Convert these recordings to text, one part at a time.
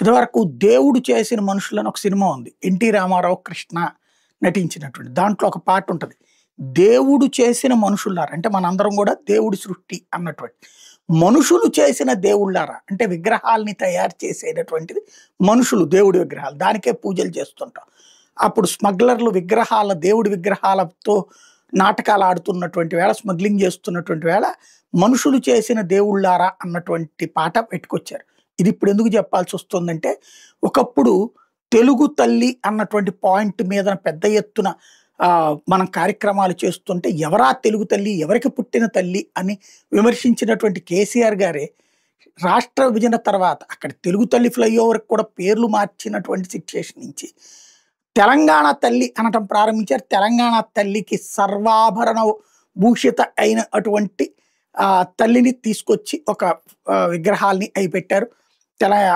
ఇదివరకు 'దేవుడు చేసిన మనుషులు' అని ఒక సినిమా ఉంది. 'ఎన్టీ రామారావు, కృష్ణ' నటించినటువంటి. దాంట్లో ఒక పాట ఉంటది. దేవుడు చేసిన మనుషుల్లారా అంటే మనందరం గూడా దేవుడి సృష్టి అన్నటువంటి. మనుషులు చేసిన దేవుళ్ళారా అంటే విగ్రహాల్ని తయారు చేసేటటువంటిది మనుషులు దేవుడి విగ్రహాలు. దానికే పూజలు చేస్తుంటాం. అప్పుడు స్మగ్లర్లు దేవుడి విగ్రహాలతో నాటకాలు ఆడుతున్నటువంటి వేళ, స్మగ్లింగ్ చేస్తున్నటువంటి వేళ మనుషులు చేసిన దేవుళ్ళారా అన్నటువంటి పాట పెట్టుకొచ్చారు. ఇది ఇప్పుడు ఎందుకు చెప్పాల్సొస్తుందంటే, ఒకప్పుడు తెలుగు తల్లి అన్నటువంటి పాయింట్ మీద పెద్ద ఎత్తున మనం కార్యక్రమాలు చేస్తుంటే, ఎవరా తెలుగు తల్లి? ఎవరికి పుట్టిన తల్లి? అని విమర్శించినటువంటి కేసీఆర్ గారే రాష్ట్ర విభజన తర్వాత అక్కడ తెలుగు తల్లి ఫ్లైఓవర్‌కి కూడా పేర్లు మార్చినటువంటి సిట్యుయేషన్ నుంచి తెలంగాణ తల్లి అనటం ప్రారంభించారు. తెలంగాణ తల్లికి సర్వాభరణ భూషిత అయిన అటువంటి తల్లిని తీసుకొచ్చి ఒక విగ్రహాల్ని అయి పెట్టారు.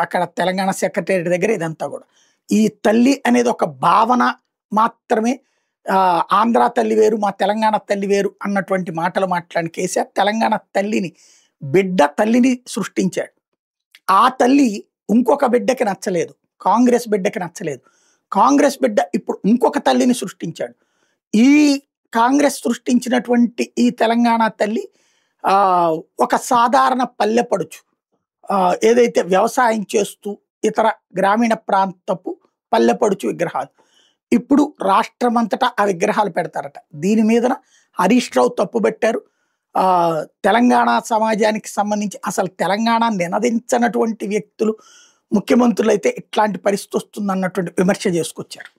అక్కడ తెలంగాణ సెక్రటేరియట్ దగ్గర ఇదంతా కూడా. ఈ తల్లి అనేది ఒక భావన మాత్రమే. ఆంధ్ర తల్లి వేరు, మా తెలంగాణ తల్లి వేరు అన్నటువంటి మాటలు మాట్లాడిన కేసీఆర్ తెలంగాణ తల్లిని సృష్టించాడు. ఆ తల్లి ఇంకొక బిడ్డకి నచ్చలేదు, కాంగ్రెస్ బిడ్డకి నచ్చలేదు. కాంగ్రెస్ బిడ్డ ఇప్పుడు ఇంకొక తల్లిని సృష్టించాడు. ఈ కాంగ్రెస్ సృష్టించినటువంటి ఈ తెలంగాణ తల్లి ఒక సాధారణ పల్లెపడుచు, ఏదైతే వ్యవసాయం చేస్తూ ఇతర గ్రామీణ ప్రాంతపు పల్లెపడుచు విగ్రహాలు ఇప్పుడు రాష్ట్రమంతటా ఆ విగ్రహాలు పెడతారట. దీని మీదన హరీష్ రావు తప్పుబట్టారు. తెలంగాణ సమాజానికి సంబంధించి అసలు తెలంగాణ నినదించనటువంటి వ్యక్తులు ముఖ్యమంత్రులు అయితే ఇట్లాంటి పరిస్థితి వస్తుంది అన్నటువంటి విమర్శ చేసుకొచ్చారు.